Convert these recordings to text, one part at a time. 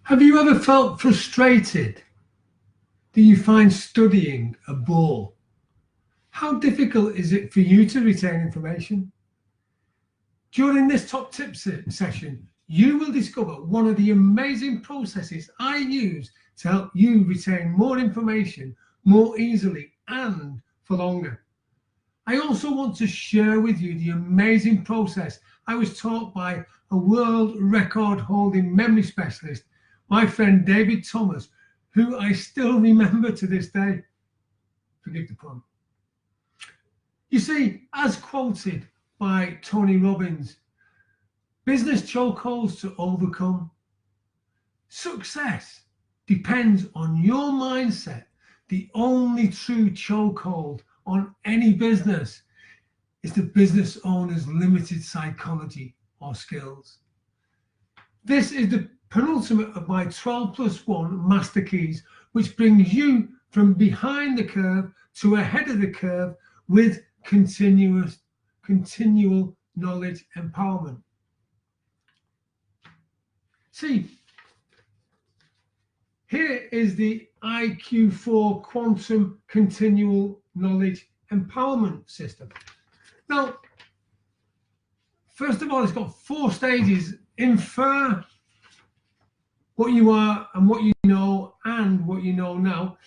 Have you ever felt frustrated? Do you find studying a bore? How difficult is it for you to retain information? During this top tips session, you will discover one of the amazing processes I use to help you retain more information more easily and for longer. I also want to share with you the amazing process I was taught by a world record holding memory specialist, my friend David Thomas, who I still remember to this day. Forgive the pun. You see, as quoted by Tony Robbins, business chokeholds to overcome. Success depends on your mindset. The only true chokehold on any business is the business owner's limited psychology or skills. This is the penultimate of my 12+1 master keys, which brings you from behind the curve to ahead of the curve with continual knowledge empowerment. See, here is the IQ4 Quantum Continual Knowledge Empowerment System. Now, first of all, it's got 4 stages: infer what you are and what you know and what you know now,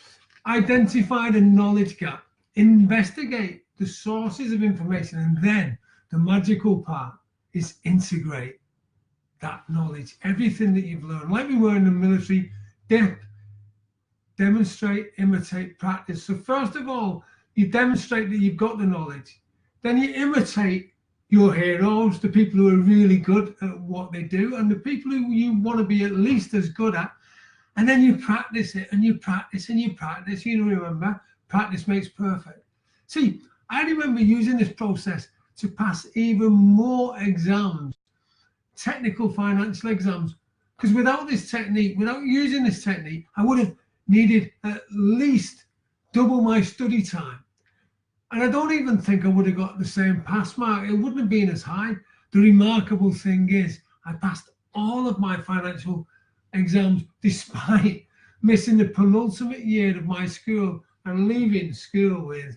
identify the knowledge gap, investigate the sources of information, and then the magical part is integrate that knowledge, everything that you've learned. Like we were in the military, demonstrate, imitate, practice. So first of all, you demonstrate that you've got the knowledge. Then you imitate your heroes, the people who are really good at what they do, and the people who you want to be at least as good at. And then you practice it, and you practice, and you practice. You remember, practice makes perfect. See, I remember using this process to pass even more exams, technical financial exams, because without this technique, without using this technique, I would have needed at least double my study time. And I don't even think I would have got the same pass mark. It wouldn't have been as high. The remarkable thing is I passed all of my financial exams despite missing the penultimate year of my school and leaving school with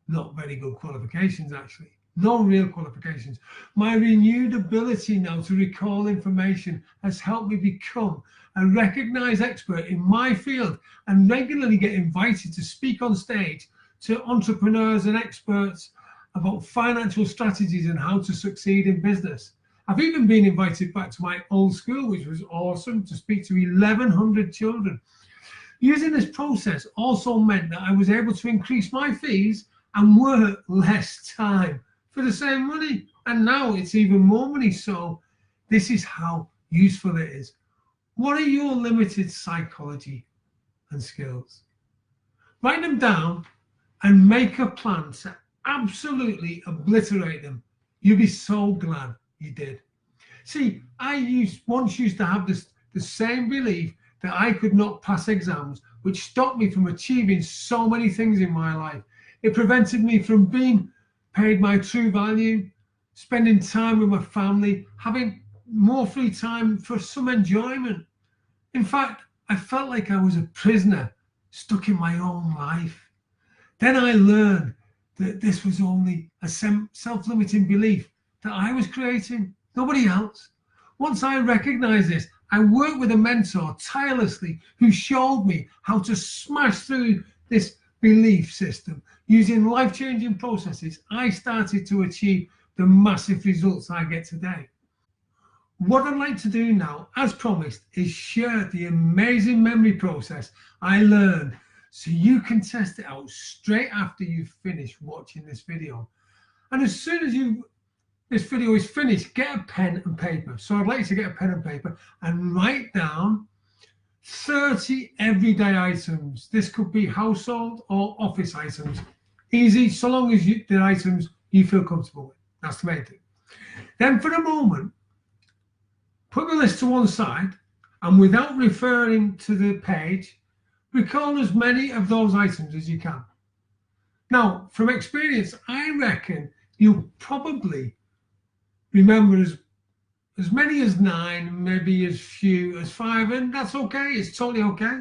not very good qualifications, actually. No real qualifications. My renewed ability now to recall information has helped me become a recognized expert in my field and regularly get invited to speak on stage to entrepreneurs and experts about financial strategies and how to succeed in business. I've even been invited back to my old school, which was awesome, to speak to 1,100 children. Using this process also meant that I was able to increase my fees and work less time for the same money. And now it's even more money. So this is how useful it is. What are your limited psychology and skills? Write them down and make a plan to absolutely obliterate them. You'll be so glad you did. See, I once used to have the same belief that I could not pass exams, which stopped me from achieving so many things in my life. It prevented me from being paid my true value, spending time with my family, having more free time for some enjoyment. In fact, I felt like I was a prisoner stuck in my own life. Then I learned that this was only a self-limiting belief that I was creating, nobody else. Once I recognized this, I worked with a mentor tirelessly who showed me how to smash through this belief system. Using life-changing processes, I started to achieve the massive results I get today. What I'd like to do now, as promised, is share the amazing memory process I learned so you can test it out straight after you've finished watching this video. And as soon as this video is finished, get a pen and paper. So I'd like you to get a pen and paper and write down 30 everyday items. This could be household or office items. Easy, so long as the items you feel comfortable with. That's the main thing. Then for a moment, put the list to one side and without referring to the page, recall as many of those items as you can. Now, from experience, I reckon you'll probably remember as as many as 9, maybe as few as 5, and that's okay. It's totally okay.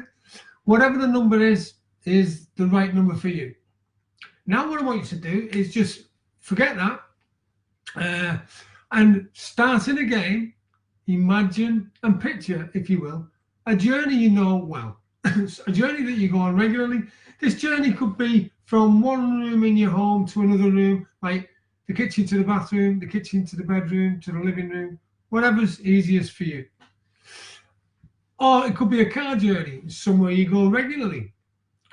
Whatever the number is the right number for you. Now what I want you to do is just forget that and starting again, imagine and picture, if you will, a journey you know well, a journey that you go on regularly. This journey could be from one room in your home to another room, like the kitchen to the bathroom, the kitchen to the bedroom, to the living room, whatever's easiest for you. Or it could be a car journey, somewhere you go regularly,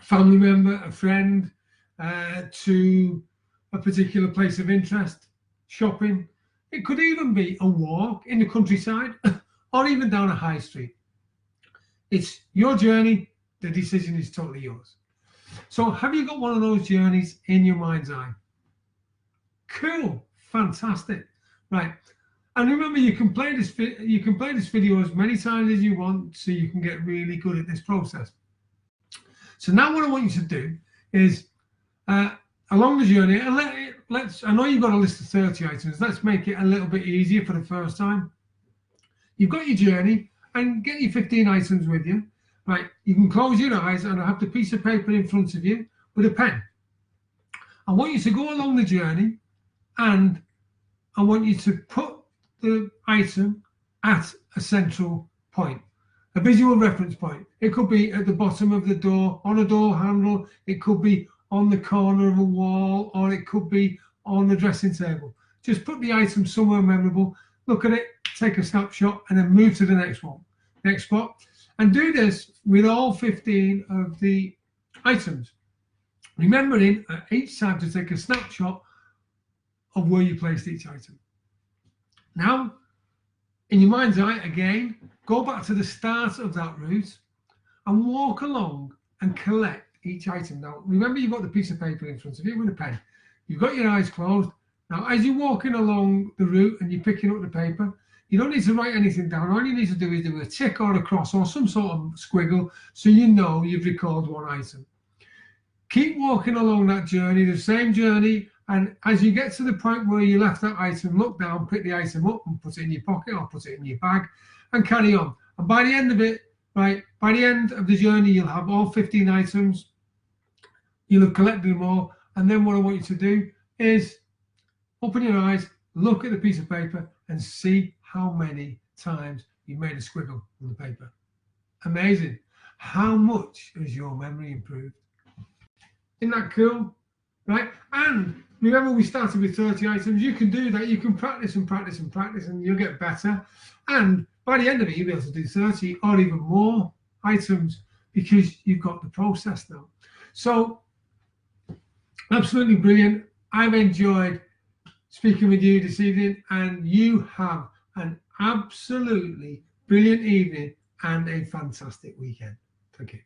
family member, a friend, to a particular place of interest, shopping. It could even be a walk in the countryside or even down a high street. It's your journey. The decision is totally yours. So have you got one of those journeys in your mind's eye? Cool. Fantastic. Right. And remember, you can play this video as many times as you want, so you can get really good at this process. So now what I want you to do is along the journey, and I know you've got a list of 30 items. Let's make it a little bit easier for the first time. You've got your journey and get your 15 items with you. Right, you can close your eyes and I have the piece of paper in front of you with a pen. I want you to go along the journey and I want you to put the item at a central point, a visual reference point. It could be at the bottom of the door, on a door handle, it could be on the corner of a wall, or it could be on the dressing table. Just put the item somewhere memorable, look at it, take a snapshot, and then move to the next spot. And do this with all 15 of the items. Remembering at each time to take a snapshot of where you placed each item. Now, in your mind's eye, again, go back to the start of that route and walk along and collect each item. Now, remember, you've got the piece of paper in front of you with a pen. You've got your eyes closed. Now, as you're walking along the route and you're picking up the paper, you don't need to write anything down. All you need to do is do a tick or a cross or some sort of squiggle so you know you've recalled one item. Keep walking along that journey, the same journey, and as you get to the point where you left that item, look down, pick the item up and put it in your pocket or put it in your bag and carry on. And by the end of it, right, by the end of the journey, you'll have all 15 items. You'll have collected them all. And then what I want you to do is open your eyes, look at the piece of paper and see how many times you made a squiggle on the paper. Amazing. How much has your memory improved? Isn't that cool? Right? And remember, we started with 30 items. You can do that. You can practice and practice and practice and you'll get better. And by the end of it, you'll be able to do 30 or even more items because you've got the process now. So absolutely brilliant. I've enjoyed speaking with you this evening, and you have an absolutely brilliant evening and a fantastic weekend. Thank you.